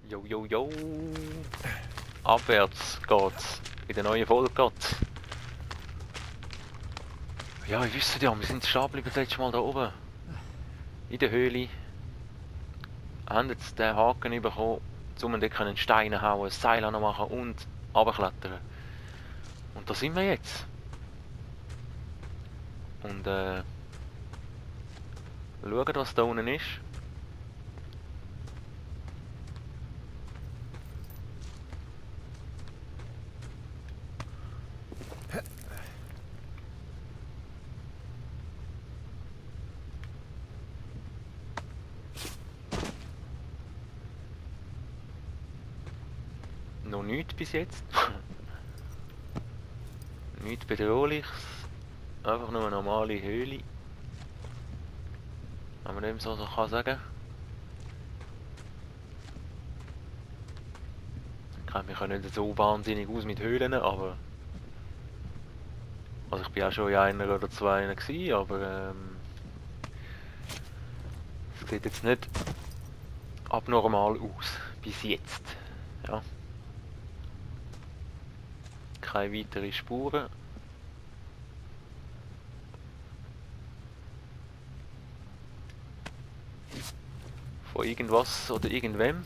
Jo, jo, jo. Abwärts geht's. In der neuen Folge geht's. Ja, ich wüsste ja, wir sind stehen geblieben das letzte Mal da oben. In der Höhle. Haben jetzt den Haken bekommen, um einen Stein hauen, ein Seil machen und runterklettern. Und da sind wir jetzt. Und schauen, was da unten ist. Noch nichts bis jetzt. Nichts Bedrohliches. Einfach nur eine normale Höhle. Wenn man dem so kann sagen. Ich kenne mich ja nicht so wahnsinnig aus mit Höhlen, aber... Also ich bin auch schon in einer oder zwei gewesen, aber es sieht jetzt nicht abnormal aus. Bis jetzt. Ja. Keine weiteren Spuren. Von irgendwas oder irgendwem.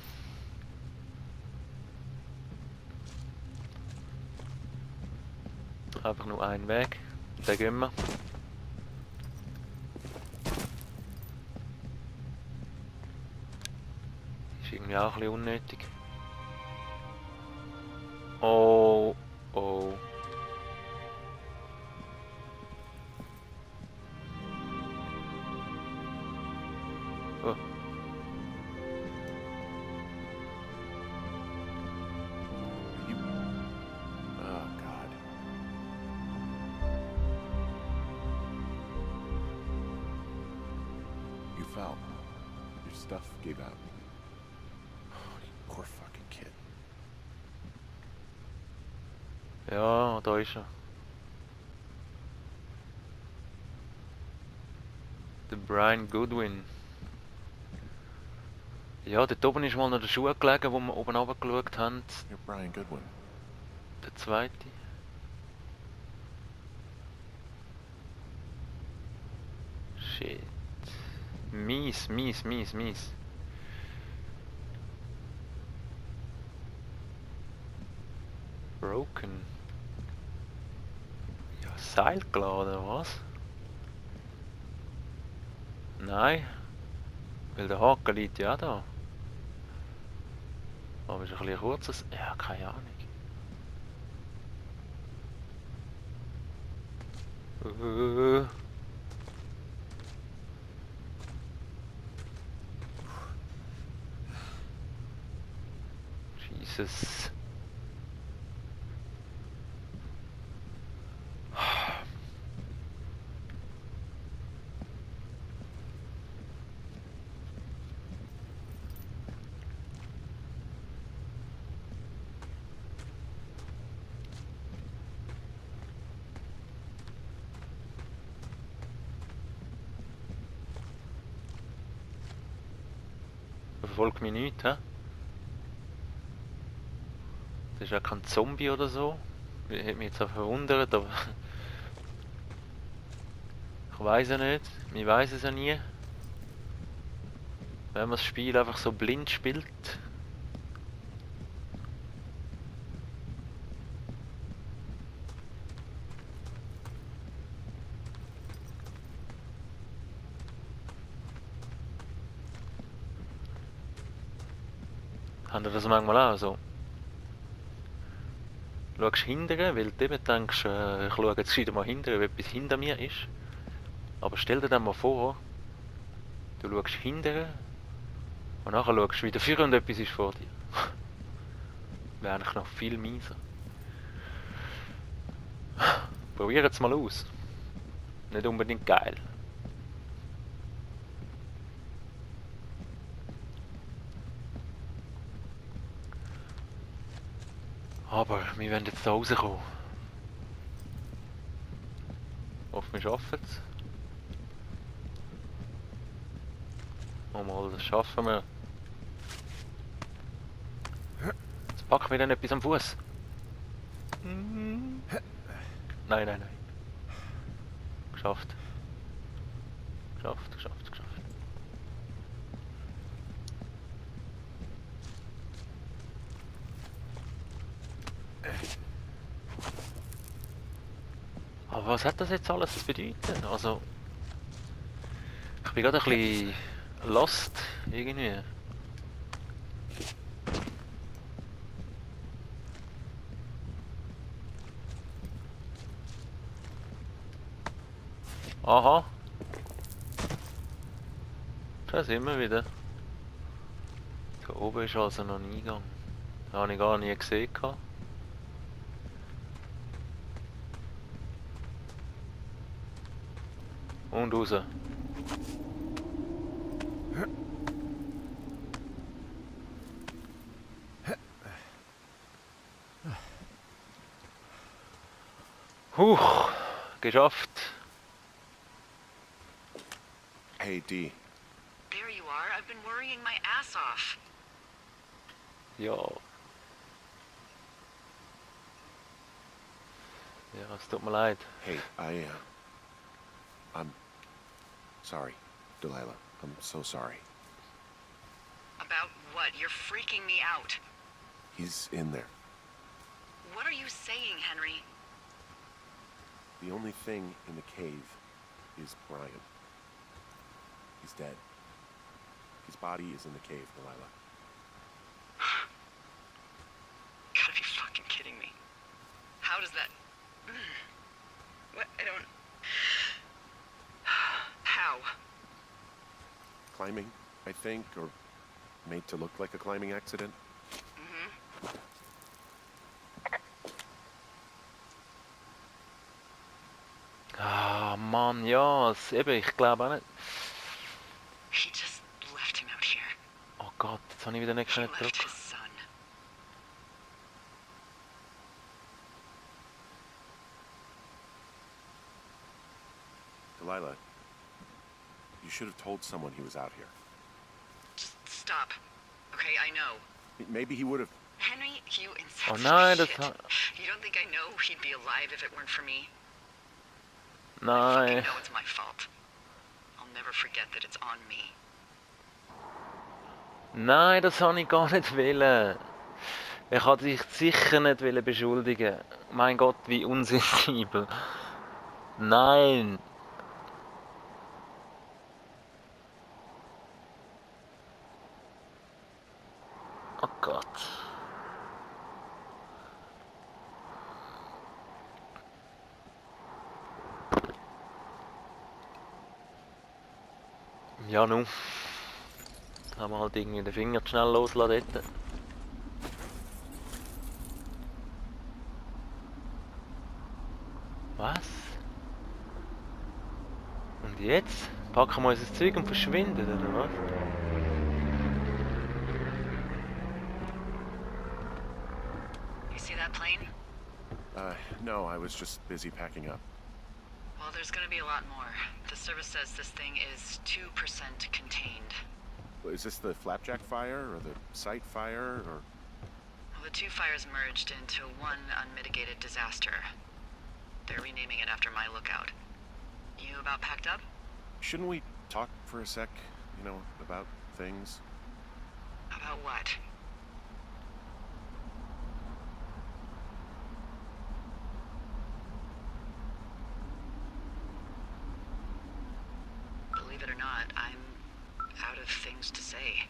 Einfach nur einen Weg. Den gehen wir. Ist irgendwie auch ein bisschen unnötig. Oh, oh. Oh. Oh, God. You fell. Your stuff gave out. Oh, you poor fucking kid. Ja, da ist er. Der Brian Goodwin. Ja, dort oben ist mal noch der Schuh gelegen, wo wir oben runtergeschaut haben. You're Brian Goodwin. Der zweite. Shit. Mies, mies, mies, mies. Broken. Ja, Seil geladen, oder was? Nein. Weil der Haken liegt ja auch da. Aber ist ein bisschen kurzes. Ja, keine Ahnung. Jesus. Verfolgt mich nicht, hä? Das ist ja kein Zombie oder so. Ich hätte mich jetzt auch verwundert, aber... Ich weiß ja nicht. Ich weiß es ja nie. Wenn man das Spiel einfach so blind spielt. Haben ihr das manchmal auch so? Schaust hinterher, weil du eben denkst, ich schaue jetzt wieder mal hinterher, ob etwas hinter mir ist. Aber stell dir dann mal vor, du schaust hinterher und nachher schaust du wieder vor und etwas ist vor dir. Wäre eigentlich noch viel mieser. Probier es mal aus. Nicht unbedingt geil. Aber wir werden jetzt da rauskommen. Hoffe, wir schaffen es. Oh mal, das schaffen wir. Pack mir dann etwas am Fuß. Nein, nein, nein. Geschafft. Geschafft, geschafft, geschafft. Aber was hat das jetzt alles zu bedeuten? Also, ich bin gerade ein bisschen lost irgendwie. Aha. Da sind wir wieder. Da oben ist also noch ein Eingang. Den habe ich gar nie gesehen. Und raus. Huch, geschafft. Hey, D. There you are. I've been worrying my ass off. Ja. Ja, es tut mir leid. Hey, I'm sorry, Delilah. I'm so sorry. About what? You're freaking me out. He's in there. What are you saying, Henry? The only thing in the cave is Brian. He's dead. His body is in the cave, Delilah. Gotta be fucking kidding me. How does that... What? I don't... How? Climbing, I think, or made to look like a climbing accident. Ah, Mann, ja, eben, ich glaube auch nicht. He just left him out here. Oh Gott, jetzt habe ich wieder nicht He können left drücken. his son. Delilah, you should have told someone he was out here. Just stop. Okay, I know. Maybe he would have. Henry, you Oh insensitive nein, das shit. hat... You don't think I know he'd be alive if it weren't for me? I fucking Nein. know it's my fault. I'll never forget that it's on me. Nein, das habe ich gar nicht wollen. Ich wollte dich sicher nicht wollen beschuldigen. Mein Gott, wie unsensibel. Nein. Oh Gott. Ja, nun. Haben wir halt irgendwie den Finger schnell loslassen dort. Was? Und jetzt? Packen wir unser Zeug und verschwinden, oder was? You see that plane? No, I was just busy packing up. Well, there's gonna be a lot more. The service says this thing is 2% contained. Is this the Flapjack fire, or the site fire, or... Well, the two fires merged into one unmitigated disaster. They're renaming it after my lookout. You about packed up? Shouldn't we talk for a sec, you know, about things? About what? Believe it or not, I'm out of things to say.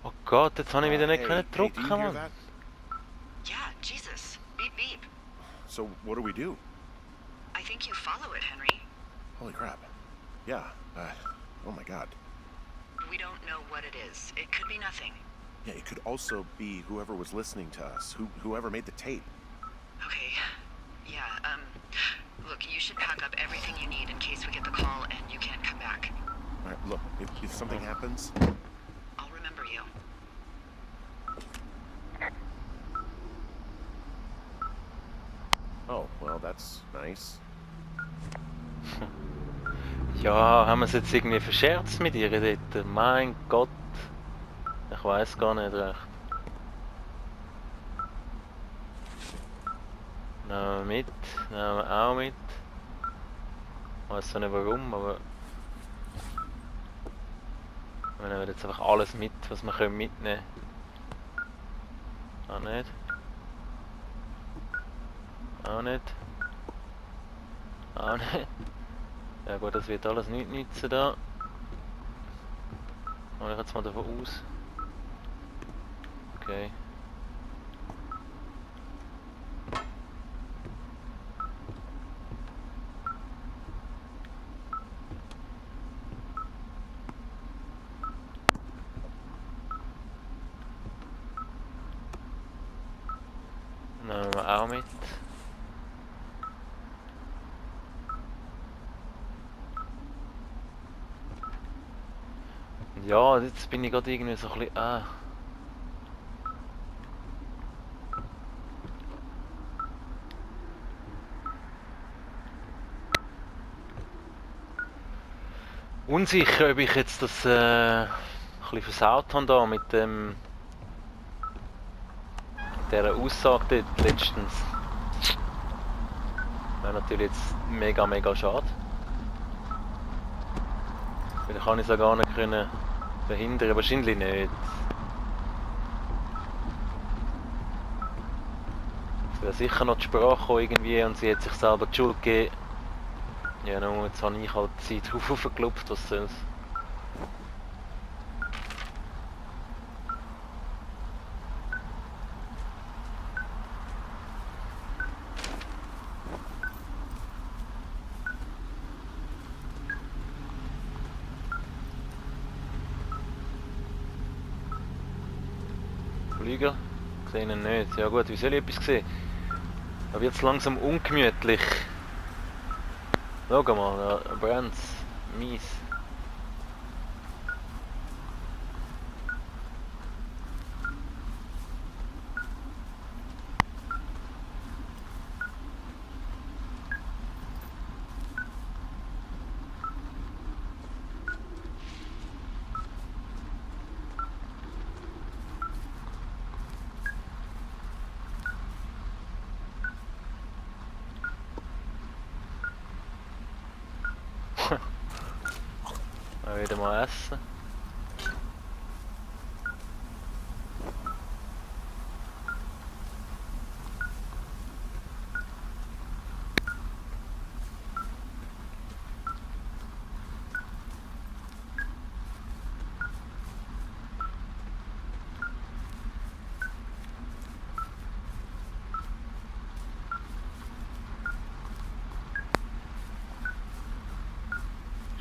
Oh Gott, jetzt habe ich wieder nicht können do you drücken, hear Mann. that? Yeah, Jesus. Beep beep. So, what do we do? I think you follow it, Henry. Holy crap. Yeah, oh my god. We don't know what it is. It could be nothing. Yeah, it could also be whoever was listening to us, whoever made the tape. Okay. Yeah, look, you should pack up everything you need in case we get the call and you can't come back. All right, look, if something happens, I'll remember you. oh, well, that's nice. Ja, haben wir es jetzt irgendwie verscherzt mit ihr dort? Mein Gott. Ich weiß gar nicht recht. Nehmen wir mit, nehmen wir auch mit. Ich weiß zwar nicht warum, aber wir nehmen jetzt einfach alles mit, was wir können mitnehmen können. Auch nicht. Auch nicht. Auch nicht. Ja gut, das wird alles nicht nützen da. Aber ich jetzt mal davon aus. Okay. Nehmen wir auch mit. Und ja, jetzt bin ich gerade irgendwie so ein bisschen. Unsicher, ob ich jetzt das ein bisschen versaut habe da mit dem. Dieser Aussage dort letztens. Wäre natürlich jetzt mega schade. Vielleicht kann ich es auch gar nicht können verhindern, wahrscheinlich nicht. Es wäre sicher noch die Sprache gekommen irgendwie und sie hat sich selber die Schuld gegeben. Ja, no, jetzt habe ich halt die Zeit drauf aufgeklopft, was soll's. Flügel? Ich sehe ihn nicht. Ja gut, wie soll ich etwas sehen? Da wird es langsam ungemütlich. Schau mal, da brennt's. Mies. Wieder mal essen.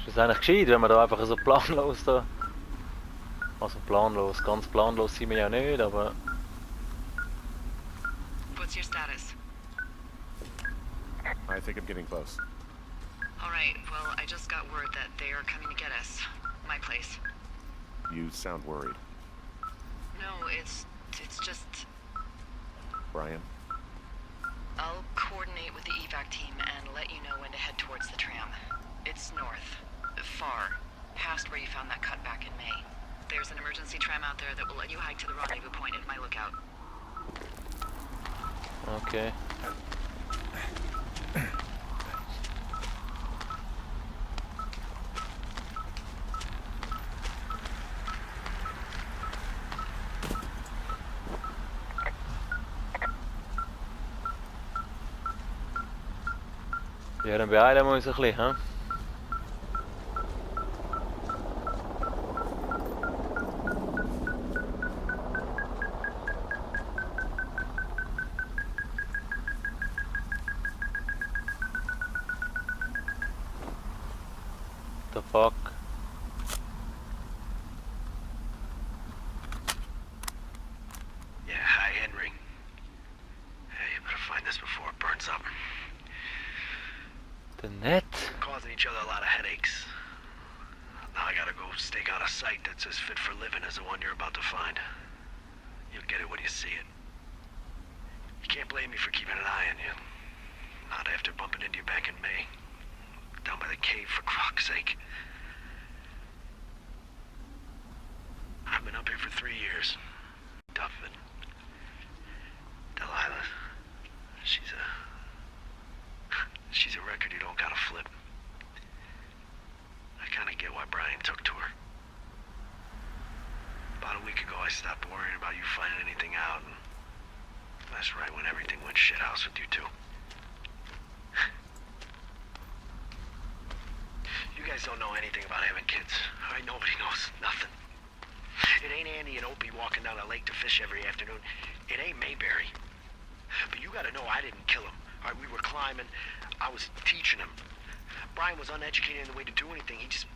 Ist das eigentlich gescheit, wenn wir da einfach so planlos da... Also planlos, ganz planlos sind wir ja nicht, aber... What's your status? I think I'm getting close. Alright, well, I just got word that they are coming to get us. My place. You sound worried. No, it's just... Brian? I'll coordinate with the evac team and let you know when to head towards the tram. It's north. Far. Past where you found that cut back in May. There's an emergency tram out there that will let you hike to the rendezvous point at my lookout. Okay. Ja, dann beeilen wir uns ein bisschen, hä? The fuck? Yeah, hi, Henry. Hey, you better find this before it burns up. The net? Causing each other a lot of headaches. Now I gotta go stake out a site that's as fit for living as the one you're about to find. You'll get it when you see it. You can't blame me for keeping an eye on you. Not after bumping into you back in May. Down by the cave, for croc's sake. I've been up here for 3 years. Duff and Delilah. She's a week ago I stopped worrying about you finding anything out. And that's right when everything went shithouse with you two. You guys don't know anything about having kids. All right, nobody knows nothing. It ain't Andy and Opie walking down the lake to fish every afternoon. It ain't Mayberry. But you gotta know I didn't kill him. All right, we were climbing. I was teaching him. Brian was uneducated in the way to do anything. He just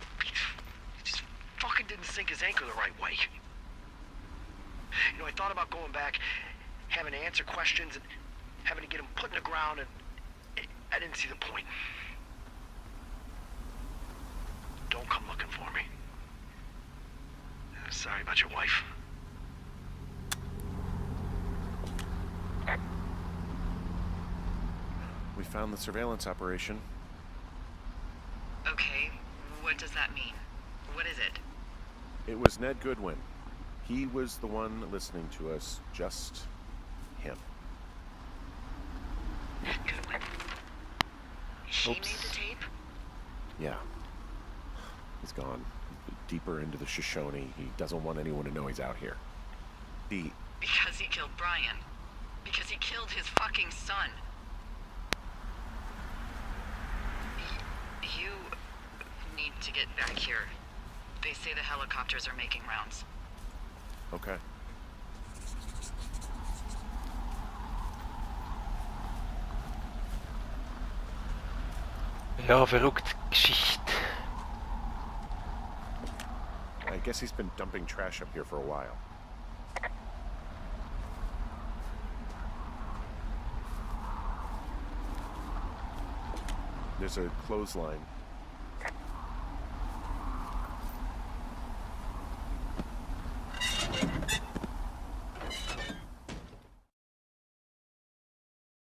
fucking didn't sink his anchor the right way. You know, I thought about going back, having to answer questions, and having to get him put in the ground, and I didn't see the point. Don't come looking for me. Sorry about your wife. We found the surveillance operation. Okay, what does that mean? What is it? It was Ned Goodwin. He was the one listening to us. Just him. Goodwin? She Oops. made the tape? Yeah. He's gone deeper into the Shoshone. He doesn't want anyone to know he's out here. Because he killed Brian. Because he killed his fucking son. You need to get back here. They say the helicopters are making rounds. Okay. Ja, verrückte Geschichte. I guess he's been dumping trash up here for a while. There's a clothesline